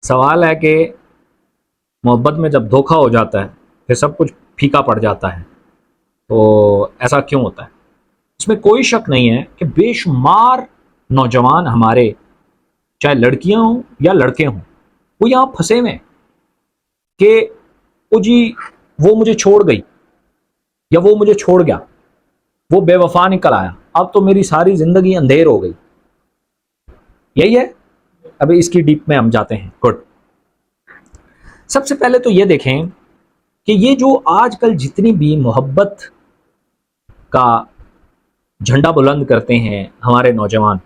سوال ہے کہ محبت میں جب دھوکہ ہو جاتا ہے پھر سب کچھ پھیکا پڑ جاتا ہے، تو ایسا کیوں ہوتا ہے؟ اس میں کوئی شک نہیں ہے کہ بے شمار نوجوان ہمارے، چاہے لڑکیاں ہوں یا لڑکے ہوں، وہ یہاں پھنسے ہوئے ہیں کہ وہ جی وہ مجھے چھوڑ گئی یا وہ مجھے چھوڑ گیا، وہ بے وفا نکل آیا، اب تو میری ساری زندگی اندھیر ہو گئی۔ یہی ہے، ابھی اس کی ڈیپ میں ہم جاتے ہیں۔ گڈ، سب سے پہلے تو یہ دیکھیں کہ یہ جو آج کل جتنی بھی محبت کا جھنڈا بلند کرتے ہیں ہمارے نوجوان،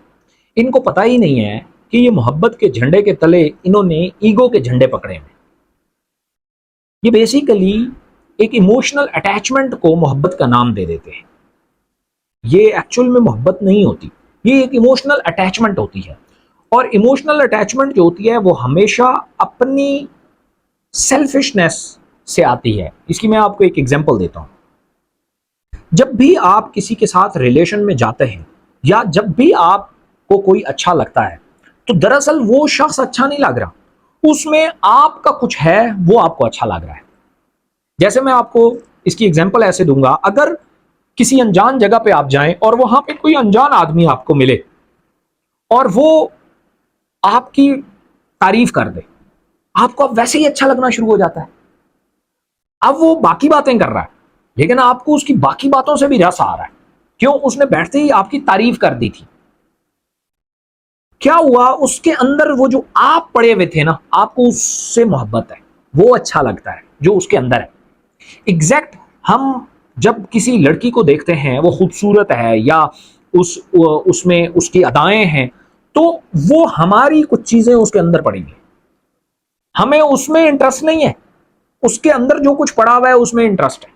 ان کو پتہ ہی نہیں ہے کہ یہ محبت کے جھنڈے کے تلے انہوں نے ایگو کے جھنڈے پکڑے ہیں۔ یہ بیسیکلی ایک ایموشنل اٹیچمنٹ کو محبت کا نام دے دیتے ہیں۔ یہ ایکچول میں محبت نہیں ہوتی، یہ ایک ایموشنل اٹیچمنٹ ہوتی ہے، اور ایموشنل اٹیچمنٹ جو ہوتی ہے وہ ہمیشہ اپنی سیلفشنس سے آتی ہے۔ اس کی میں آپ کو ایک ایگزامپل دیتا ہوں۔ جب بھی آپ کسی کے ساتھ ریلیشن میں جاتے ہیں یا جب بھی آپ کو کوئی اچھا لگتا ہے، تو دراصل وہ شخص اچھا نہیں لگ رہا، اس میں آپ کا کچھ ہے وہ آپ کو اچھا لگ رہا ہے۔ جیسے میں آپ کو اس کی ایگزامپل ایسے دوں گا، اگر کسی انجان جگہ پہ آپ جائیں اور وہاں پہ کوئی انجان آدمی آپ کو ملے اور وہ آپ کی تعریف کر دے، آپ کو اب ویسے ہی اچھا لگنا شروع ہو جاتا ہے۔ اب وہ باقی باتیں کر رہا ہے لیکن آپ کو اس کی باقی باتوں سے بھی رس آ رہا ہے، کیوں؟ اس نے بیٹھتے ہی آپ کی تعریف کر دی تھی۔ کیا ہوا؟ اس کے اندر وہ جو آپ پڑے ہوئے تھے نا، آپ کو اس سے محبت ہے، وہ اچھا لگتا ہے جو اس کے اندر ہے۔ ایگزیکٹ ہم جب کسی لڑکی کو دیکھتے ہیں، وہ خوبصورت ہے یا اس میں اس کی ادائیں ہیں، تو وہ ہماری کچھ چیزیں اس کے اندر پڑیں گی، ہمیں اس میں انٹرسٹ نہیں ہے، اس کے اندر جو کچھ پڑا ہوا ہے اس میں انٹرسٹ ہے،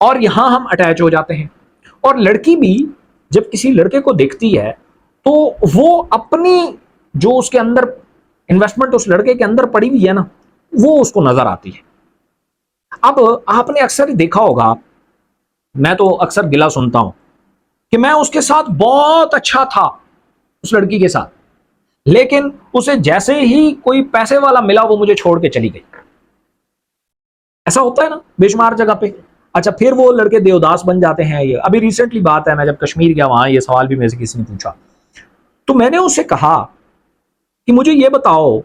اور یہاں ہم اٹیچ ہو جاتے ہیں۔ اور لڑکی بھی جب کسی لڑکے کو دیکھتی ہے تو وہ اپنی جو اس کے اندر انویسٹمنٹ اس لڑکے کے اندر پڑی ہوئی ہے نا، وہ اس کو نظر آتی ہے۔ اب آپ نے اکثر دیکھا ہوگا، میں تو اکثر گلا سنتا ہوں کہ میں اس کے ساتھ بہت اچھا تھا، اس لڑکی کے ساتھ، لیکن اسے جیسے ہی کوئی پیسے والا ملا وہ مجھے چھوڑ کے چلی گئی۔ ایسا ہوتا ہے نا بے شمار جگہ پہ۔ اچھا، پھر وہ لڑکے دیوداس بن جاتے ہیں۔ یہ ابھی ریسنٹلی بات ہے، میں جب کشمیر گیا وہاں یہ سوال بھی میرے سے کسی نے پوچھا، تو میں نے اس سے کہا کہ مجھے یہ بتاؤ،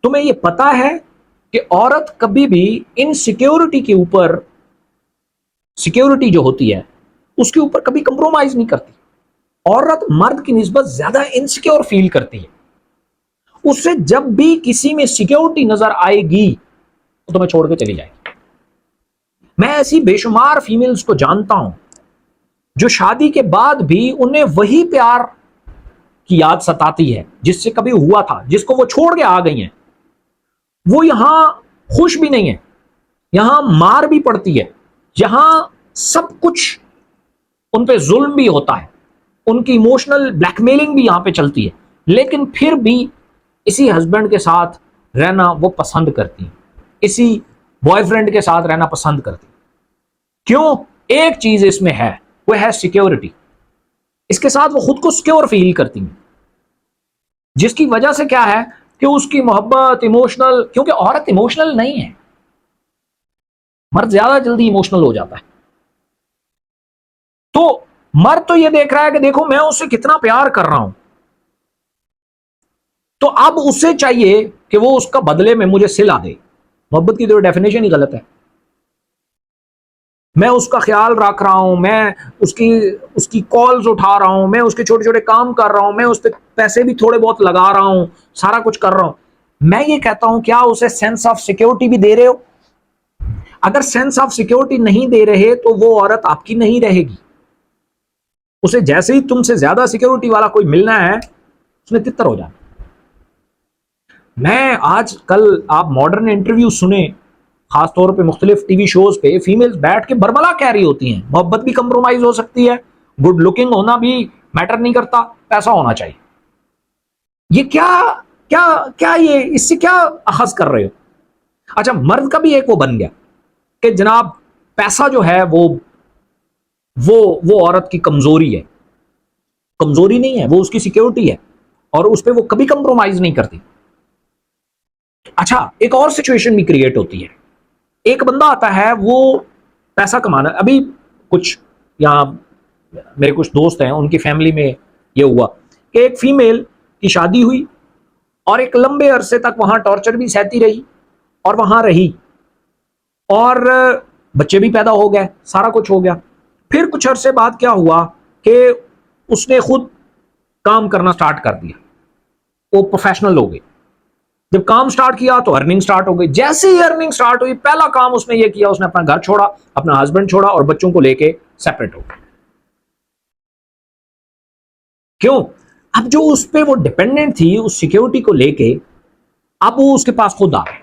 تمہیں یہ پتا ہے کہ عورت کبھی بھی انسیکیورٹی کے اوپر، سیکیورٹی جو ہوتی ہے اس کے اوپر کبھی کمپرومائز نہیں کرتی۔ عورت مرد کی نسبت زیادہ انسیکیور فیل کرتی ہے، اس سے جب بھی کسی میں سیکیورٹی نظر آئے گی تو تمہیں چھوڑ کے چلی جائے گی۔ میں ایسی بے شمار فیمیلز کو جانتا ہوں جو شادی کے بعد بھی انہیں وہی پیار کی یاد ستاتی ہے جس سے کبھی ہوا تھا، جس کو وہ چھوڑ کے آ گئی ہیں۔ وہ یہاں خوش بھی نہیں ہے، یہاں مار بھی پڑتی ہے، یہاں سب کچھ ان پہ ظلم بھی ہوتا ہے، ان کی ایموشنل بلیک میلنگ بھی یہاں پہ چلتی ہے، لیکن پھر بھی اسی ہسبینڈ کے ساتھ رہنا وہ پسند کرتی ہیں، اسی بوائے فرینڈ کے ساتھ رہنا پسند کرتی ہیں۔ کیوں؟ ایک چیز اس میں ہے، وہ ہے سیکیورٹی۔ اس کے ساتھ وہ خود کو سیکیور فیل کرتی ہیں، جس کی وجہ سے کیا ہے کہ اس کی محبت ایموشنل، کیونکہ عورت ایموشنل نہیں ہے، مرد زیادہ جلدی ایموشنل ہو جاتا ہے۔ تو مرد تو یہ دیکھ رہا ہے کہ دیکھو میں اس سے کتنا پیار کر رہا ہوں، تو اب اس سے چاہیے کہ وہ اس کا بدلے میں مجھے سلا دے۔ محبت کی تو ڈیفینیشن ہی غلط ہے۔ میں اس کا خیال رکھ رہا ہوں، میں اس کی کالز اٹھا رہا ہوں، میں اس کے چھوٹے چھوٹے کام کر رہا ہوں، میں اس پہ پیسے بھی تھوڑے بہت لگا رہا ہوں، سارا کچھ کر رہا ہوں۔ میں یہ کہتا ہوں کیا اسے سینس آف سیکیورٹی بھی دے رہے ہو؟ اگر سینس آف سیکیورٹی نہیں دے رہے تو وہ عورت آپ کی نہیں رہے گی۔ اسے جیسے ہی تم سے زیادہ سیکیورٹی والا کوئی ملنا ہے اس نے تتر ہو جانا۔ میں آج کل آپ ماڈرن انٹرویو سنیں، خاص طور پہ مختلف ٹی وی شوز پہ، فیمیلز بیٹھ کے بربلا کہہ رہی ہوتی ہیں محبت بھی کمپرومائز ہو سکتی ہے، گڈ لکنگ ہونا بھی میٹر نہیں کرتا، پیسہ ہونا چاہیے۔ یہ کیا یہ اس سے کیا اخذ کر رہے ہو؟ اچھا، مرد کا بھی ایک وہ بن گیا کہ جناب پیسہ جو ہے وہ عورت کی کمزوری ہے، کمزوری نہیں ہے، وہ اس کی سیکیورٹی ہے، اور اس پہ وہ کبھی کمپرومائز نہیں کرتی۔ اچھا ایک اور سچویشن بھی کریٹ ہوتی ہے. ایک بندہ آتا ہے وہ پیسہ کمانا, ابھی کچھ یہاں میرے کچھ دوست ہیں ان کی فیملی میں یہ ہوا کہ ایک فیمیل کی شادی ہوئی اور ایک لمبے عرصے تک وہاں ٹارچر بھی سہتی رہی اور وہاں رہی اور بچے بھی پیدا ہو گئے, سارا کچھ ہو گیا. پھر کچھ عرصے بعد کیا ہوا کہ اس نے خود کام کرنا سٹارٹ کر دیا, وہ پروفیشنل ہو گئی. جب کام سٹارٹ کیا تو ارننگ سٹارٹ ہو گئی. جیسے ہی ارننگ سٹارٹ ہوئی پہلا کام اس نے یہ کیا, اس نے اپنا گھر چھوڑا, اپنا ہسبینڈ چھوڑا اور بچوں کو لے کے سیپریٹ ہو گیا. کیوں؟ اب جو اس پہ وہ ڈیپینڈنٹ تھی اس سیکیورٹی کو لے کے, اب وہ اس کے پاس خود آ گئی,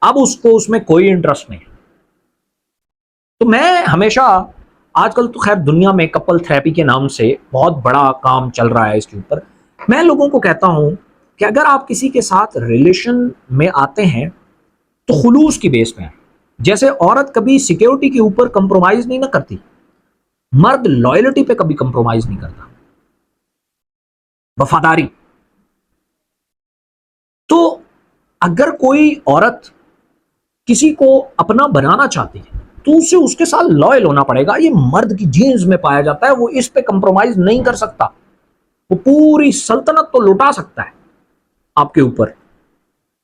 اب اس کو اس میں کوئی انٹرسٹ نہیں. تو میں ہمیشہ, آج کل تو خیر دنیا میں کپل تھراپی کے نام سے بہت بڑا کام چل رہا ہے اس کے اوپر, میں لوگوں کو کہتا ہوں کہ اگر آپ کسی کے ساتھ ریلیشن میں آتے ہیں تو خلوص کی بیس میں. جیسے عورت کبھی سیکیورٹی کے اوپر کمپرومائز نہیں نہ کرتی, مرد لائلٹی پہ کبھی کمپرومائز نہیں کرتا, وفاداری. تو اگر کوئی عورت کسی کو اپنا بنانا چاہتی ہے تو اسے اس کے ساتھ لائل ہونا پڑے گا. یہ مرد کی جینز میں پایا جاتا ہے, وہ اس پہ کمپرومائز نہیں کر سکتا. وہ پوری سلطنت تو لوٹا سکتا ہے آپ کے اوپر,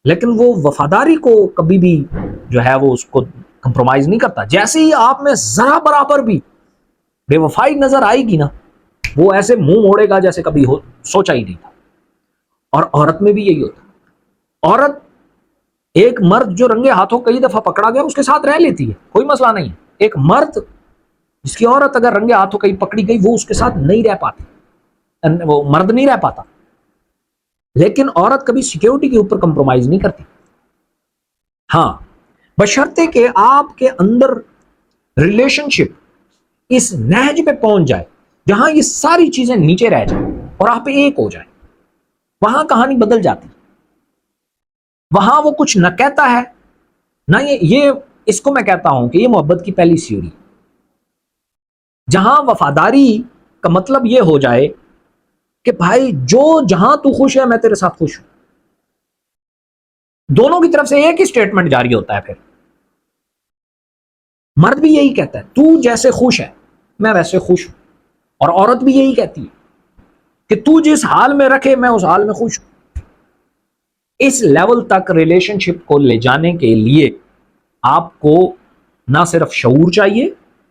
لیکن وہ وفاداری کو کبھی بھی جو ہے وہ اس کو کمپرومائز نہیں کرتا. جیسے ہی آپ میں ذرا برابر بھی بے وفائی نظر آئے گی نا, وہ ایسے منہ موڑے گا جیسے کبھی سوچا ہی نہیں تھا. اور عورت میں بھی یہی ہوتا ہے. عورت ایک مرد جو رنگے ہاتھوں کئی دفعہ پکڑا گیا اس کے ساتھ رہ لیتی ہے, کوئی مسئلہ نہیں ہے. ایک مرد جس کی عورت اگر رنگے ہاتھوں کہیں پکڑی گئی وہ اس کے ساتھ نہیں رہ پاتی, وہ مرد نہیں رہ پاتا. لیکن عورت کبھی سیکیورٹی کے اوپر کمپرومائز نہیں کرتی. ہاں بشرطے کہ آپ کے اندر ریلیشن شپ اس نہج پہ پہنچ جائے جہاں یہ ساری چیزیں نیچے رہ جائیں اور آپ ایک ہو جائیں, وہاں کہانی بدل جاتی. وہاں وہ کچھ نہ کہتا ہے نہ یہ اس کو میں کہتا ہوں کہ یہ محبت کی پہلی سیڑھی, جہاں وفاداری کا مطلب یہ ہو جائے کہ بھائی جو جہاں تو خوش ہے میں تیرے ساتھ خوش ہوں. دونوں کی طرف سے ایک ہی سٹیٹمنٹ جاری ہوتا ہے. پھر مرد بھی یہی کہتا ہے تو جیسے خوش ہے میں ویسے خوش ہوں, اور عورت بھی یہی کہتی ہے کہ تو جس حال میں رکھے میں اس حال میں خوش ہوں. اس لیول تک ریلیشن شپ کو لے جانے کے لیے آپ کو نہ صرف شعور چاہیے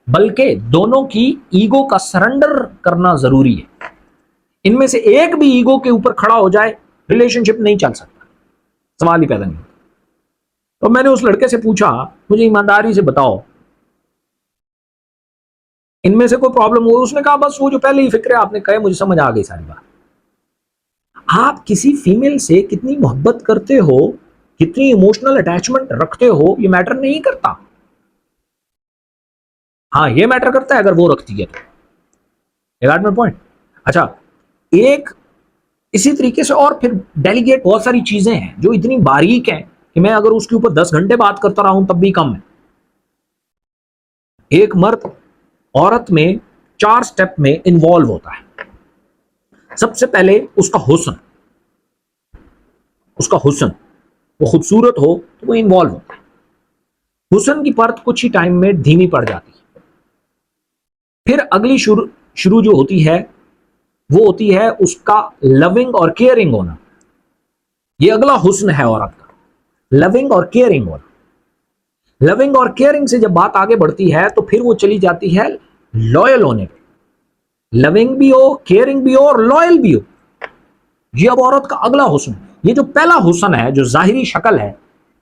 بلکہ دونوں کی ایگو کا سرنڈر کرنا ضروری ہے. ان میں سے ایک بھی ایگو کے اوپر کھڑا ہو جائے ریلیشن شپ نہیں چل سکتا, سوال ہی پیدا نہیں. تو میں نے اس لڑکے سے پوچھا مجھے ایمانداری سے بتاؤ ان میں سے کوئی پرابلم ہو؟ اس نے کہا بس وہ جو پہلے ہی فکر ہے آپ نے کہے مجھے سمجھ آ گئی ساری بات. آپ کسی فیمیل سے کتنی محبت کرتے ہو, کتنی ایموشنل اٹیچمنٹ رکھتے ہو, یہ میٹر نہیں کرتا. ہاں یہ میٹر کرتا ہے اگر وہ رکھتی ہے تو پوائنٹ. اچھا ایک اسی طریقے سے اور پھر ڈیلیگیٹ بہت ساری چیزیں ہیں جو اتنی باریک ہیں کہ میں اگر اس کے اوپر 10 گھنٹے بات کرتا رہا ہوں تب بھی کم ہے. ایک مرد عورت میں 4 سٹیپ میں انوالو ہوتا ہے. سب سے پہلے اس کا حسن, وہ خوبصورت ہو تو وہ انوالو ہوتا ہے. حسن کی پرت کچھ ہی ٹائم میں دھیمی پڑ جاتی ہے. پھر اگلی شروع جو ہوتی ہے وہ ہوتی ہے اس کا لونگ اور کیئرنگ ہونا. یہ اگلا حسن ہے عورت کا, لونگ اور کیئرنگ ہونا. لونگ اور کیئرنگ سے جب بات آگے بڑھتی ہے تو پھر وہ چلی جاتی ہے لوئل ہونے پہ. لونگ بھی ہو, کیئرنگ بھی ہو اور لوئل بھی ہو, یہ اب عورت کا اگلا حسن. یہ جو پہلا حسن ہے جو ظاہری شکل ہے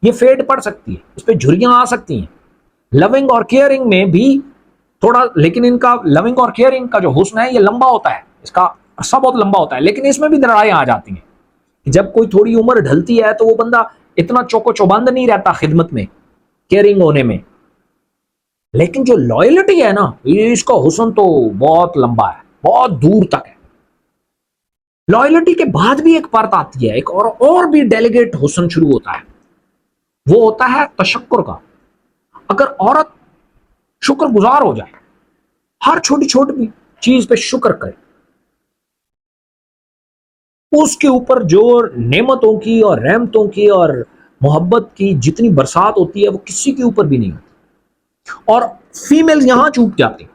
یہ فیڈ پڑ سکتی ہے, اس پہ جھریاں آ سکتی ہیں. لونگ اور کیئرنگ میں بھی تھوڑا, لیکن ان کا لونگ اور کیئرنگ کا جو حسن ہے یہ لمبا ہوتا ہے, اس کا عرصہ بہت لمبا ہوتا ہے, لیکن اس میں بھی دراڑیں آ جاتی ہیں. جب کوئی تھوڑی عمر ڈھلتی ہے تو وہ بندہ اتنا چوکو چوبند نہیں رہتا خدمت میں, کیئرنگ ہونے میں. لیکن جو لائلٹی ہے نا اس کا حسن تو بہت لمبا ہے, بہت دور تک ہے. لائلٹی کے بعد بھی ایک پرت آتی ہے, ایک اور بھی ڈیلیگیٹ حسن شروع ہوتا ہے, وہ ہوتا ہے تشکر کا. اگر عورت شکر گزار ہو جائے, ہر چھوٹی چھوٹی چیز پہ شکر کرے, اس کے اوپر جو نعمتوں کی اور رحمتوں کی اور محبت کی جتنی برسات ہوتی ہے وہ کسی کے اوپر بھی نہیں ہوتی، اور فیمیل یہاں چوک جاتی ہیں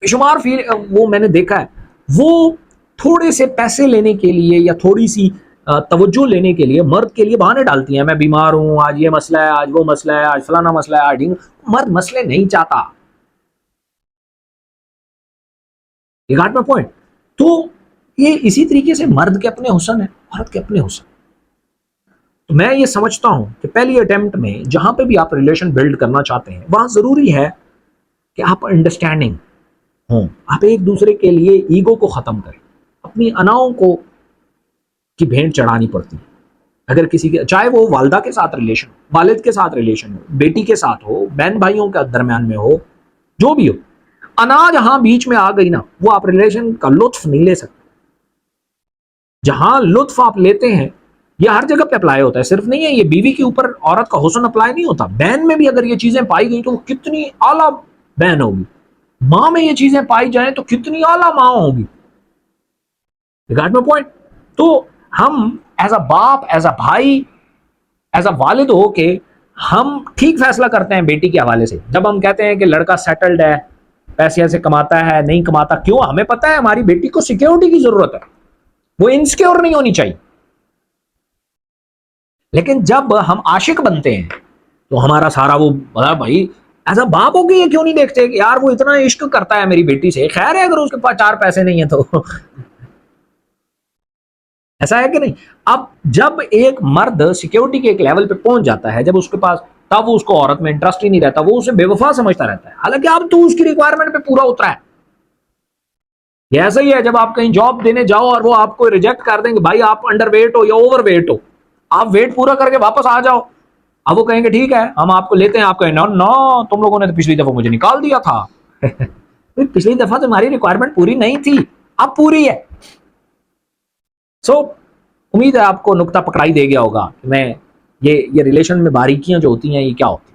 بے شمار وہ میں نے دیکھا ہے، وہ تھوڑے سے پیسے لینے کے لیے یا تھوڑی سی توجہ لینے کے لیے مرد کے لیے بہانے ڈالتی ہیں، میں بیمار ہوں، آج یہ مسئلہ ہے، آج وہ مسئلہ ہے، آج فلانا مسئلہ ہے، آج مرد مسئلے نہیں چاہتا. یہ گاٹ میں پوائنٹ. تو یہ اسی طریقے سے مرد کے اپنے حسن ہے، عورت کے اپنے حسن. تو میں یہ سمجھتا ہوں کہ پہلی اٹیمپٹ میں جہاں پہ بھی آپ ریلیشن بلڈ کرنا چاہتے ہیں وہاں ضروری ہے کہ آپ انڈرسٹینڈنگ ہوں، آپ ایک دوسرے کے لیے ایگو کو ختم کریں، اپنی اناؤں کو کی بھینٹ چڑھانی پڑتی ہے. اگر کسی کے، چاہے وہ والدہ کے ساتھ ریلیشن، والد کے ساتھ ریلیشن ہو، بیٹی کے ساتھ ہو، بہن بھائیوں کے درمیان میں ہو، جو بھی ہو، انا جہاں بیچ میں آ گئی نا وہ آپ ریلیشن کا لطف نہیں لے سکتے. جہاں لطف آپ لیتے ہیں یہ ہر جگہ پہ اپلائی ہوتا ہے، صرف نہیں ہے یہ بیوی کے اوپر عورت کا حسن اپلائی نہیں ہوتا، بہن میں بھی اگر یہ چیزیں پائی گئی تو وہ کتنی اعلیٰ بہن ہوگی، ماں میں یہ چیزیں پائی جائیں تو کتنی اعلیٰ ماں ہوگی. ریگارڈ میں پوائنٹ. تو ہم ایز اے باپ، ایز اے بھائی، ایز اے والد ہو کے ہم ٹھیک فیصلہ کرتے ہیں بیٹی کے حوالے سے. جب ہم کہتے ہیں کہ لڑکا سیٹلڈ ہے، پیسے سے کماتا ہے، نہیں کماتا، کیوں؟ ہمیں پتا ہے ہماری بیٹی کو سیکیورٹی کی ضرورت ہے، وہ انسیکیور نہیں ہونی چاہیے. لیکن جب ہم عاشق بنتے ہیں تو ہمارا سارا وہ بھائی ایز اے باپ ہو کے یہ کیوں نہیں دیکھتے کہ یار وہ اتنا عشق کرتا ہے میری بیٹی سے، خیر ہے اگر اس کے پاس 4 پیسے نہیں ہیں تو ایسا ہے کہ نہیں. اب جب ایک مرد سیکیورٹی کے ایک لیول پہ پہنچ جاتا ہے، جب اس کے پاس، تب اس کو عورت میں انٹرسٹ ہی نہیں رہتا، وہ اسے بے وفا سمجھتا رہتا ہے، حالانکہ اب تو اس کی ریکوائرمنٹ پہ پورا اترا ہے. یہ ایسا ہی ہے جب آپ کہیں جاب دینے جاؤ اور وہ آپ کو ریجیکٹ کر دیں گے، بھائی آپ انڈر ویٹ ہو یا اوور ویٹ ہو، آپ ویٹ پورا کر کے واپس آ جاؤ. اب وہ کہیں گے ٹھیک ہے ہم آپ کو لیتے ہیں، آپ کہیں نو نو تم لوگوں نے تو پچھلی دفعہ مجھے نکال دیا تھا پچھلی دفعہ تمہاری ریکوائرمنٹ پوری نہیں تھی، اب پوری ہے. سو امید ہے آپ کو نقطہ پکڑائی دے گیا ہوگا کہ میں یہ ریلیشن میں باریکیاں جو ہوتی ہیں یہ کیا ہوتی ہیں.